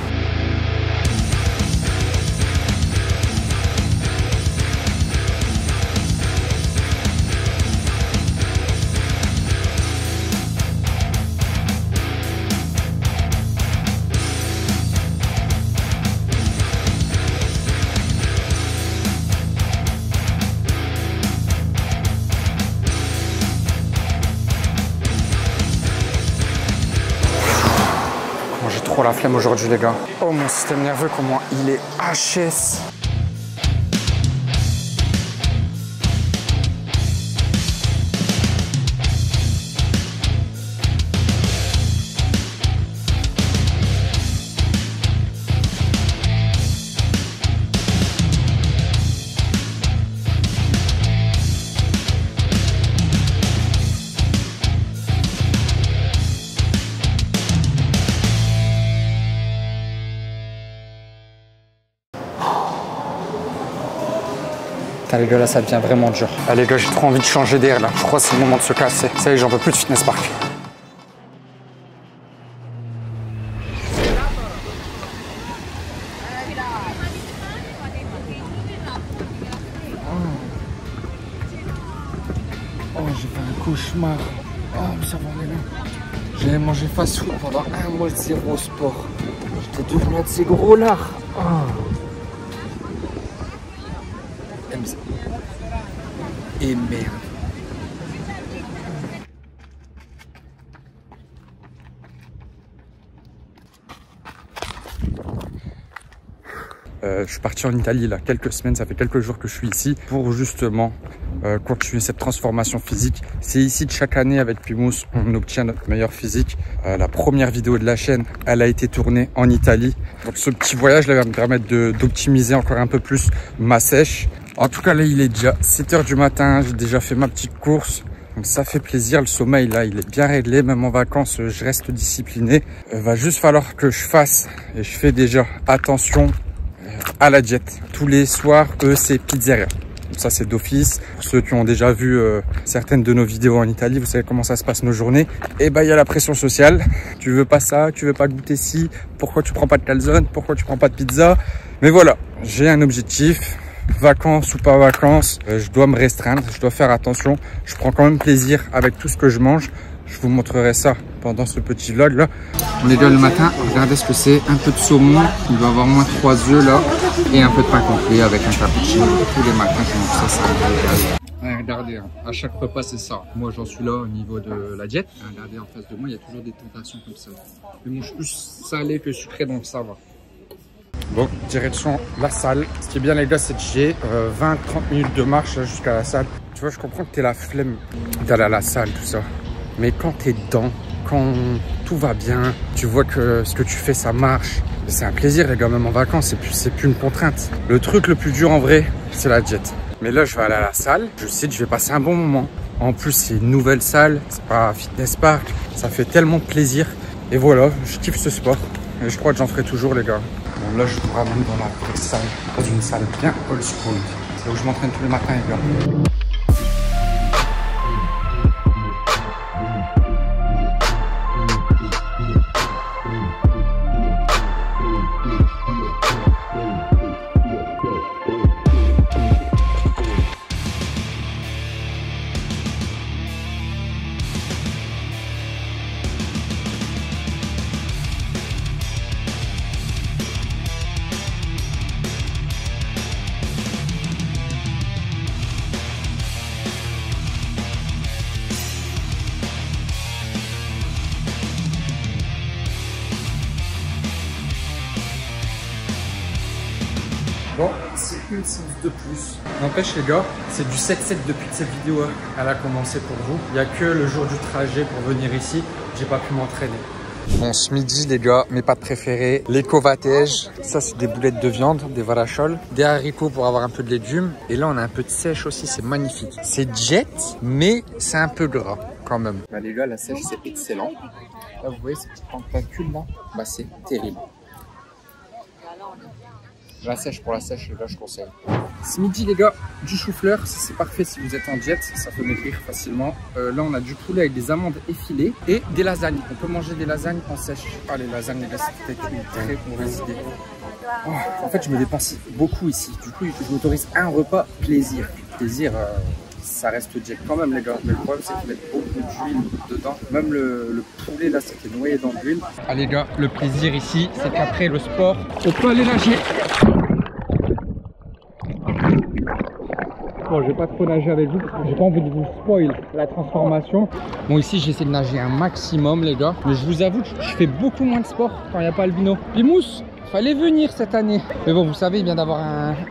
trop la flemme aujourd'hui les gars. Oh mon système nerveux comment il est HS. Putain, les gars, là, ça devient vraiment dur. Ah, les gars, j'ai trop envie de changer d'air, là. Je crois que c'est le moment de se casser. Ça y est, j'en peux plus de Fitness Park. Oh, j'ai fait un cauchemar. Oh, ça va, les gars. J'avais mangé fast-food pendant un mois, zéro sport. J'étais devenu un de ces gros lards. Oh. Et merde. Je suis parti en Italie là quelques semaines, ça fait quelques jours que je suis ici pour justement continuer cette transformation physique. C'est ici de chaque année avec Pimous on obtient notre meilleur physique. La première vidéo de la chaîne, elle a été tournée en Italie. Donc ce petit voyage là va me permettre d'optimiser encore un peu plus ma sèche. En tout cas là il est déjà 7 h du matin, j'ai déjà fait ma petite course. Donc ça fait plaisir, le sommeil là il est bien réglé, même en vacances je reste discipliné. Va juste falloir que je fasse, et je fais déjà attention à la diète. Tous les soirs, c'est pizzeria. Donc ça, c'est d'office. Pour ceux qui ont déjà vu certaines de nos vidéos en Italie, vous savez comment ça se passe nos journées. Et bah, il y a la pression sociale. Tu veux pas ça, tu veux pas goûter ci. Pourquoi tu prends pas de calzone? Pourquoi tu prends pas de pizza? Mais voilà, j'ai un objectif. Vacances ou pas vacances, je dois me restreindre, je dois faire attention. Je prends quand même plaisir avec tout ce que je mange. Je vous montrerai ça pendant ce petit vlog là. Les gars, le matin, regardez ce que c'est. Un peu de saumon, il va avoir moins 3 œufs là. Et un peu de pain complet avec un cappuccino. Tous les matins, je mange ça, ça me régale. Regardez, à chaque repas c'est ça. Moi j'en suis là au niveau de la diète. Regardez en face de moi, il y a toujours des tentations comme ça. Je mange plus salé que sucré, donc ça va. Bon, direction la salle. Ce qui est bien les gars, c'est que j'ai 20-30 minutes de marche jusqu'à la salle. Tu vois, je comprends que tu es la flemme d'aller à la salle, tout ça. Mais quand tu es dedans, quand tout va bien, tu vois que ce que tu fais, ça marche. C'est un plaisir les gars, même en vacances, c'est plus une contrainte. Le truc le plus dur en vrai, c'est la diète. Mais là, je vais aller à la salle. Je sais que je vais passer un bon moment. En plus, c'est une nouvelle salle, c'est pas Fitness Park. Ça fait tellement plaisir. Et voilà, je kiffe ce sport. Et je crois que j'en ferai toujours les gars. Bon, là, je vous ramène dans la vraie salle, dans une salle bien old school. C'est où je m'entraîne tous les matins, les gars. Bon, c'est une séance de plus. N'empêche les gars, c'est du 7-7 depuis que cette vidéo elle a commencé pour vous. Il n'y a que le jour du trajet pour venir ici, j'ai pas pu m'entraîner. Bon, ce midi les gars, mes pâtes préférées, les covatèges. Ça c'est des boulettes de viande, des varacholes, des haricots pour avoir un peu de légumes. Et là on a un peu de sèche aussi, c'est magnifique. C'est jet, mais c'est un peu gras quand même. Bah les gars, la sèche c'est excellent. Là vous voyez ces petits tentacules là, bah c'est terrible. La sèche pour la sèche, les gars, je conseille. Ce midi, les gars, du chou-fleur, c'est parfait si vous êtes en diète, ça peut maigrir facilement. Là, on a du poulet avec des amandes effilées et des lasagnes. On peut manger des lasagnes en sèche. Ah, les lasagnes, les gars, c'était une très mauvaise idée. Oh, en fait, je me dépense beaucoup ici. Du coup, je m'autorise un repas plaisir. Plaisir, ça reste diète quand même, les gars. Mais le problème, c'est qu'ils mettent beaucoup d'huile dedans. Même le poulet, là, c'était noyé dans l'huile. Ah, les gars, le plaisir ici, c'est qu'après le sport, on peut aller nager. Bon, je vais pas trop nager avec vous parce que j'ai pas envie de vous spoil la transformation. Bon, ici j'essaie de nager un maximum les gars, mais je vous avoue que je fais beaucoup moins de sport quand il n'y a pas albino. Pimous, fallait venir cette année. Mais bon, vous savez, il vient d'avoir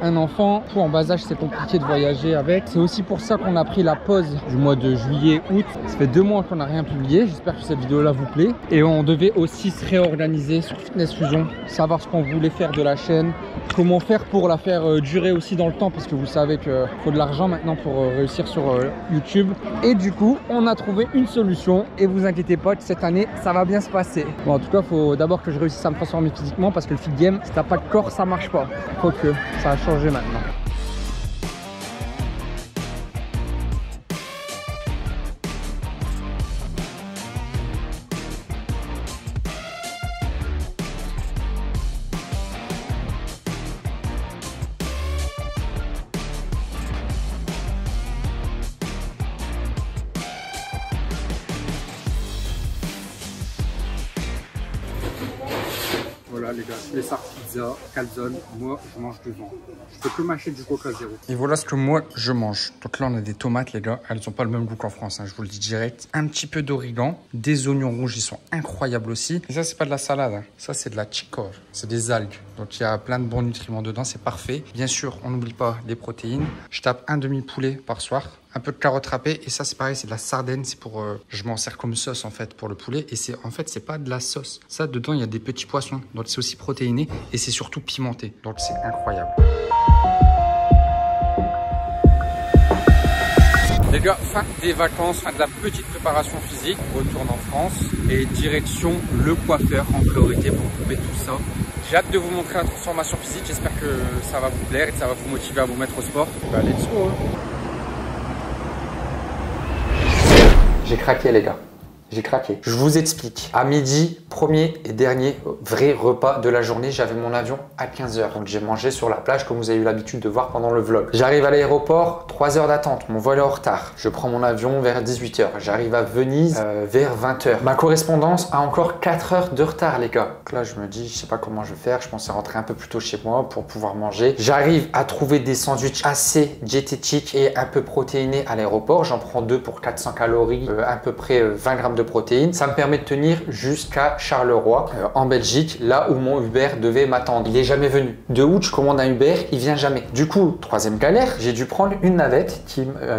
un enfant. Tout en bas âge, c'est compliqué de voyager avec. C'est aussi pour ça qu'on a pris la pause du mois de juillet, août. Ça fait 2 mois qu'on n'a rien publié. J'espère que cette vidéo-là vous plaît. Et on devait aussi se réorganiser sur Fitness Fusion, savoir ce qu'on voulait faire de la chaîne, comment faire pour la faire durer aussi dans le temps, parce que vous savez qu'il faut de l'argent maintenant pour réussir sur YouTube. Et du coup, on a trouvé une solution. Et vous inquiétez pas que cette année, ça va bien se passer. Bon, en tout cas, il faut d'abord que je réussisse à me transformer physiquement, parce que le game, si t'as pas de corps, ça marche pas. Quoique, ça a changé maintenant. Voilà les gars, les sardes pizza, calzone, moi je mange du vent. Je peux que mâcher du Coca Zéro. Et voilà ce que moi je mange. Donc là on a des tomates les gars, elles n'ont pas le même goût qu'en France, hein, je vous le dis direct. Un petit peu d'origan, des oignons rouges, ils sont incroyables aussi. Et ça c'est pas de la salade, hein. Ça c'est de la chicorée, c'est des algues. Donc il y a plein de bons nutriments dedans, c'est parfait. Bien sûr, on n'oublie pas les protéines. Je tape un demi-poulet par soir. Un peu de carottes râpées et ça c'est pareil, c'est de la sardine, c'est pour je m'en sers comme sauce en fait pour le poulet et c'est en fait c'est pas de la sauce. Ça dedans il y a des petits poissons, donc c'est aussi protéiné et c'est surtout pimenté, donc c'est incroyable. Les gars, fin des vacances, fin de la petite préparation physique, retourne en France et direction le coiffeur en priorité pour couper tout ça. J'ai hâte de vous montrer la transformation physique, j'espère que ça va vous plaire et que ça va vous motiver à vous mettre au sport. Bah, let's go. J'ai craqué les gars, j'ai craqué. Je vous explique. À midi, premier et dernier vrai repas de la journée, j'avais mon avion à 15 h. Donc j'ai mangé sur la plage comme vous avez eu l'habitude de voir pendant le vlog. J'arrive à l'aéroport, 3 heures d'attente, mon vol est en retard. Je prends mon avion vers 18 h. J'arrive à Venise vers 20 h. Ma correspondance a encore 4 heures de retard les gars. Donc là je me dis, je sais pas comment je vais faire, je pensais rentrer un peu plus tôt chez moi pour pouvoir manger. J'arrive à trouver des sandwichs assez diététiques et un peu protéinés à l'aéroport. J'en prends 2 pour 400 calories, à peu près 20 grammes de protéines. Ça me permet de tenir jusqu'à Charleroi, en Belgique, là où mon Uber devait m'attendre. Il est jamais venu. De août, je commande un Uber, il vient jamais. Du coup, troisième galère, j'ai dû prendre une navette,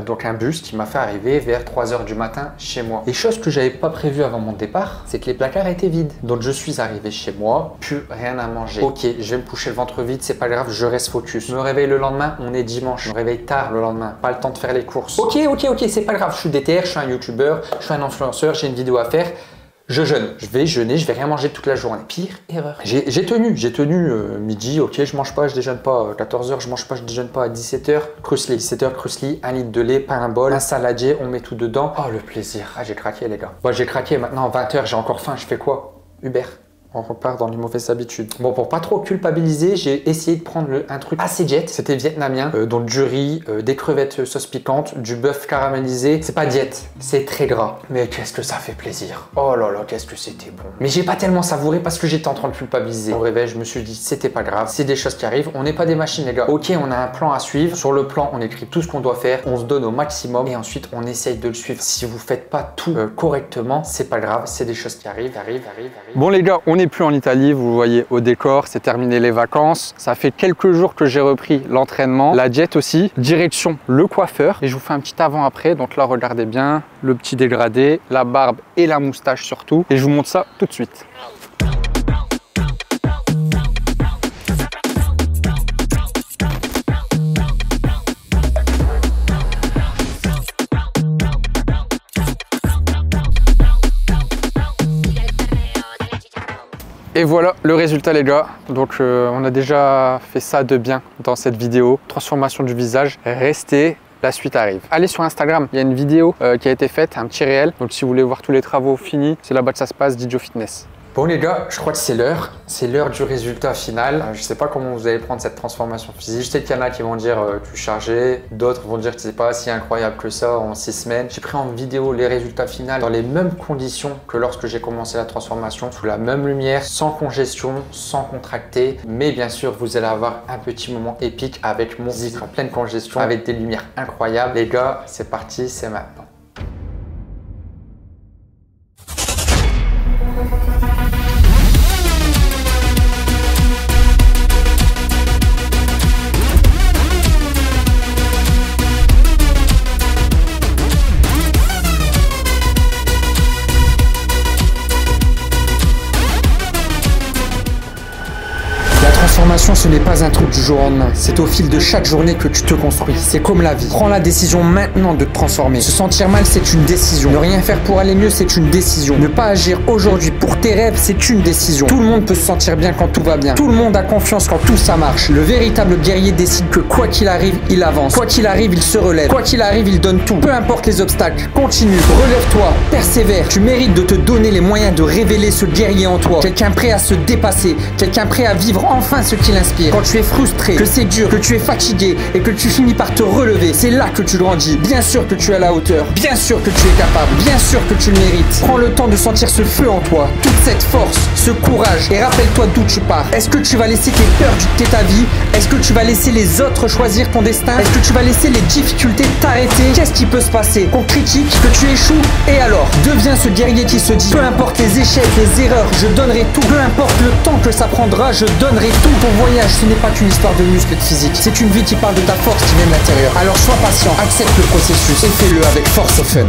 donc un bus qui m'a fait arriver vers 3 h du matin chez moi. Et chose que j'avais pas prévu avant mon départ, c'est que les placards étaient vides. Donc je suis arrivé chez moi, plus rien à manger. Ok, je vais me coucher le ventre vide, c'est pas grave, je reste focus. Je me réveille le lendemain, on est dimanche. Je me réveille tard le lendemain, pas le temps de faire les courses. Ok, c'est pas grave, je suis déter, je suis un youtubeur, je suis un influenceur, j'ai une vidéo à faire. Je jeûne, je vais jeûner, je vais rien manger toute la journée. Pire erreur. J'ai tenu midi, ok, je mange pas, je déjeune pas. 14 h, je mange pas, je déjeune pas. À 17 h, Krusli. 17 h, Krusli, 1 litre de lait, pas un bol, un saladier, on met tout dedans. Oh le plaisir. Ah j'ai craqué les gars. Bon j'ai craqué, maintenant 20 h, j'ai encore faim, je fais quoi? Uber. On repart dans les mauvaises habitudes. Bon, pour pas trop culpabiliser, j'ai essayé de prendre un truc assez diète. C'était vietnamien, donc du riz, des crevettes sauce piquante, du bœuf caramélisé. C'est pas diète, c'est très gras. Mais qu'est-ce que ça fait plaisir. Oh là là, qu'est-ce que c'était bon. Mais j'ai pas tellement savouré parce que j'étais en train de culpabiliser. Au réveil, je me suis dit, c'était pas grave. C'est des choses qui arrivent. On n'est pas des machines, les gars. Ok, on a un plan à suivre. Sur le plan, on écrit tout ce qu'on doit faire. On se donne au maximum et ensuite, on essaye de le suivre. Si vous faites pas tout correctement, c'est pas grave. C'est des choses qui arrivent. Bon, les gars, on n'est plus en Italie, vous voyez au décor, c'est terminé les vacances. Ça fait quelques jours que j'ai repris l'entraînement, la diète aussi. Direction le coiffeur et je vous fais un petit avant-après. Donc là, regardez bien le petit dégradé, la barbe et la moustache surtout. Et je vous montre ça tout de suite. Et voilà le résultat les gars, donc on a déjà fait ça de bien dans cette vidéo. Transformation du visage, restez, la suite arrive. Allez sur Instagram, il y a une vidéo qui a été faite, un petit réel. Donc si vous voulez voir tous les travaux finis, c'est là-bas que ça se passe, Didio Fitness. Bon les gars, je crois que c'est l'heure. C'est l'heure du résultat final. Je sais pas comment vous allez prendre cette transformation physique. Je sais qu'il y en a qui vont dire tu es chargé. D'autres vont dire que c'est pas si incroyable que ça en 6 semaines. J'ai pris en vidéo les résultats finaux dans les mêmes conditions que lorsque j'ai commencé la transformation. Sous la même lumière, sans congestion, sans contracter. Mais bien sûr, vous allez avoir un petit moment épique avec mon physique en pleine congestion, avec des lumières incroyables. Les gars, c'est parti, c'est maintenant. La transformation, ce n'est pas un truc du jour au lendemain. C'est au fil de chaque journée que tu te construis. C'est comme la vie. Prends la décision maintenant de te transformer. Se sentir mal, c'est une décision. Ne rien faire pour aller mieux, c'est une décision. Ne pas agir aujourd'hui pour tes rêves, c'est une décision. Tout le monde peut se sentir bien quand tout va bien. Tout le monde a confiance quand tout ça marche. Le véritable guerrier décide que quoi qu'il arrive, il avance. Quoi qu'il arrive, il se relève. Quoi qu'il arrive, il donne tout. Peu importe les obstacles. Continue. Relève-toi. Persévère. Tu mérites de te donner les moyens de révéler ce guerrier en toi. Quelqu'un prêt à se dépasser. Quelqu'un prêt à vivre enfin ce qui l'inspire. Quand tu es frustré, que c'est dur, que tu es fatigué et que tu finis par te relever, c'est là que tu grandis. Bien sûr que tu es à la hauteur, bien sûr que tu es capable, bien sûr que tu le mérites. Prends le temps de sentir ce feu en toi, toute cette force, ce courage et rappelle-toi d'où tu pars. Est-ce que tu vas laisser tes peurs dicter ta vie? Est-ce que tu vas laisser les autres choisir ton destin? Est-ce que tu vas laisser les difficultés t'arrêter? Qu'est-ce qui peut se passer? Qu'on critique, que tu échoues? Et alors? Deviens ce guerrier qui se dit peu importe les échecs, les erreurs, je donnerai tout. Peu importe le temps que ça prendra, je donnerai tout. Ton voyage, ce n'est pas qu'une histoire de muscles et de physique. C'est une vie qui parle de ta force qui vient de l'intérieur. Alors sois patient, accepte le processus et fais-le avec force et fun.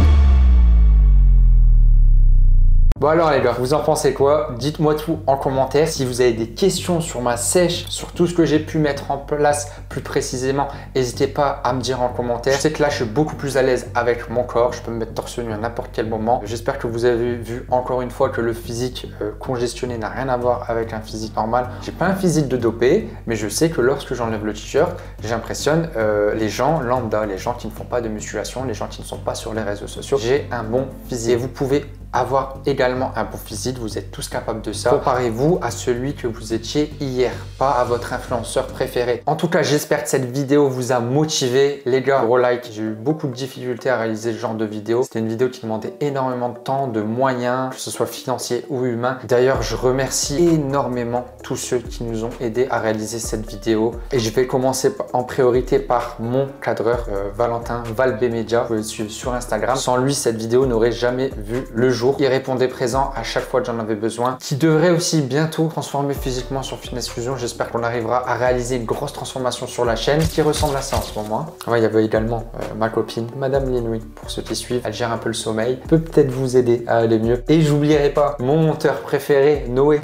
Bon alors les gars, vous en pensez quoi? Dites-moi tout en commentaire. Si vous avez des questions sur ma sèche, sur tout ce que j'ai pu mettre en place plus précisément, n'hésitez pas à me dire en commentaire. Je sais que là je suis beaucoup plus à l'aise avec mon corps, je peux me mettre torse nu à n'importe quel moment. J'espère que vous avez vu encore une fois que le physique congestionné n'a rien à voir avec un physique normal. J'ai pas un physique de dopé, mais je sais que lorsque j'enlève le t-shirt, j'impressionne les gens lambda, les gens qui ne font pas de musculation, les gens qui ne sont pas sur les réseaux sociaux. J'ai un bon physique et vous pouvez avoir également un bon physique, vous êtes tous capables de ça. Comparez-vous à celui que vous étiez hier, pas à votre influenceur préféré. En tout cas, j'espère que cette vidéo vous a motivé. Les gars, gros like, j'ai eu beaucoup de difficultés à réaliser ce genre de vidéo. C'était une vidéo qui demandait énormément de temps, de moyens, que ce soit financier ou humain. D'ailleurs, je remercie énormément tous ceux qui nous ont aidés à réaliser cette vidéo. Et je vais commencer en priorité par mon cadreur, Valentin Valbemedia. Vous pouvez le suivre sur Instagram. Sans lui, cette vidéo n'aurait jamais vu le jour. Il répondait présent à chaque fois que j'en avais besoin. Qui devrait aussi bientôt transformer physiquement sur Fitness Fusion. J'espère qu'on arrivera à réaliser une grosse transformation sur la chaîne qui ressemble à ça en ce moment. Ouais, il y avait également ma copine, Madame Lénoui, pour ceux qui suivent. Elle gère un peu le sommeil. Peut peut-être vous aider à aller mieux. Et j'oublierai pas mon monteur préféré, Noé.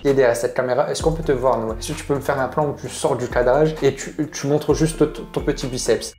Qui est derrière cette caméra. Est-ce qu'on peut te voir, Noé? Est-ce que tu peux me faire un plan où tu sors du cadrage et tu montres juste ton petit biceps?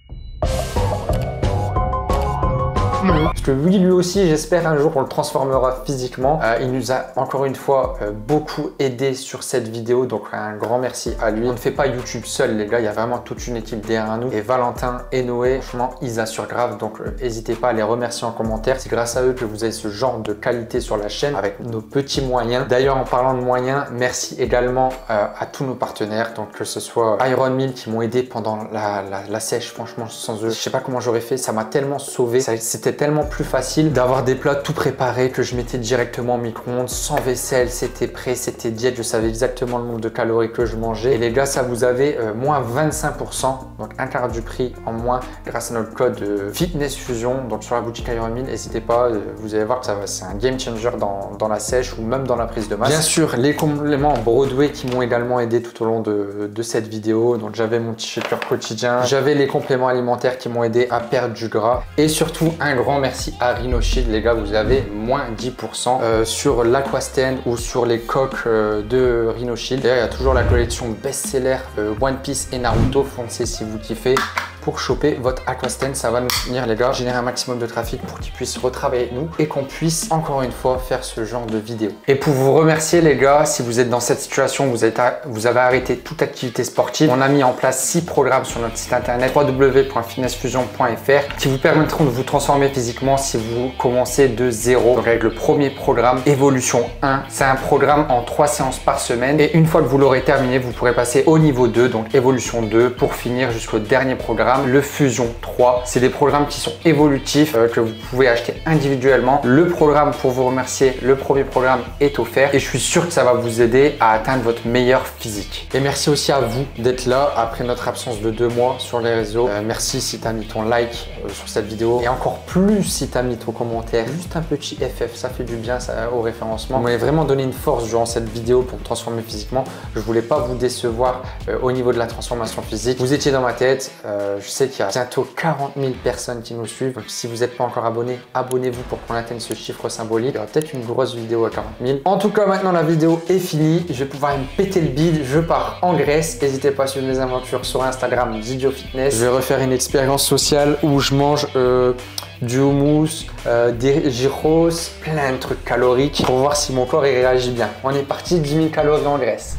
Parce que lui aussi, j'espère un jour qu'on le transformera physiquement. Il nous a encore une fois beaucoup aidé sur cette vidéo, donc un grand merci à lui. On ne fait pas YouTube seul les gars, il y a vraiment toute une équipe derrière nous. Et Valentin et Noé, franchement, ils assurent grave, donc n'hésitez pas à les remercier en commentaire. C'est grâce à eux que vous avez ce genre de qualité sur la chaîne avec nos petits moyens. D'ailleurs, en parlant de moyens, merci également à tous nos partenaires, donc que ce soit Iron Mill qui m'ont aidé pendant la sèche. Franchement, sans eux, je sais pas comment j'aurais fait, ça m'a tellement sauvé. C'était tellement plus facile d'avoir des plats tout préparés que je mettais directement au micro-ondes, sans vaisselle, c'était prêt, c'était diète, je savais exactement le nombre de calories que je mangeais. Et les gars, ça vous avez moins 25%, donc un quart du prix en moins grâce à notre code Fitness Fusion. Donc sur la boutique Iron Mill, n'hésitez pas, vous allez voir que c'est un game changer dans la sèche ou même dans la prise de masse. Bien sûr, les compléments Broadway qui m'ont également aidé tout au long de cette vidéo. Donc j'avais mon petit shaker quotidien, j'avais les compléments alimentaires qui m'ont aidé à perdre du gras et surtout un grand merci à Rhino Shield, les gars, vous avez moins 10% sur l'Aquastand ou sur les coques de Rhino Shield. D'ailleurs, il y a toujours la collection best-seller One Piece et Naruto, foncez si vous kiffez. pour choper votre Aquasten. Ça va nous soutenir les gars, générer un maximum de trafic pour qu'ils puissent retravailler avec nous et qu'on puisse encore une fois faire ce genre de vidéo. Et pour vous remercier les gars, si vous êtes dans cette situation, vous avez arrêté toute activité sportive, on a mis en place 6 programmes sur notre site internet www.fitnessfusion.fr qui vous permettront de vous transformer physiquement si vous commencez de zéro. Donc avec le premier programme Évolution 1, c'est un programme en 3 séances par semaine et une fois que vous l'aurez terminé, vous pourrez passer au niveau 2, donc Évolution 2 pour finir jusqu'au dernier programme, le Fusion 3. C'est des programmes qui sont évolutifs que vous pouvez acheter individuellement. Le programme pour vous remercier, le premier programme est offert et je suis sûr que ça va vous aider à atteindre votre meilleur physique. Et merci aussi à vous d'être là après notre absence de 2 mois sur les réseaux. Merci si tu as mis ton like sur cette vidéo et encore plus si tu as mis ton commentaire. Juste un petit FF, ça fait du bien ça, au référencement. Vous m'avez vraiment donné une force durant cette vidéo pour me transformer physiquement. Je voulais pas vous décevoir au niveau de la transformation physique. Vous étiez dans ma tête. Je sais qu'il y a bientôt 40 000 personnes qui nous suivent. Donc si vous n'êtes pas encore abonné, abonnez-vous pour qu'on atteigne ce chiffre symbolique. Il y aura peut-être une grosse vidéo à 40 000. En tout cas, maintenant la vidéo est finie. Je vais pouvoir me péter le bide. Je pars en Grèce. N'hésitez pas à suivre mes aventures sur Instagram, Zidio Fitness. Je vais refaire une expérience sociale où je mange du houmous, des gyros, plein de trucs caloriques pour voir si mon corps il réagit bien. On est parti, 10 000 calories en Grèce.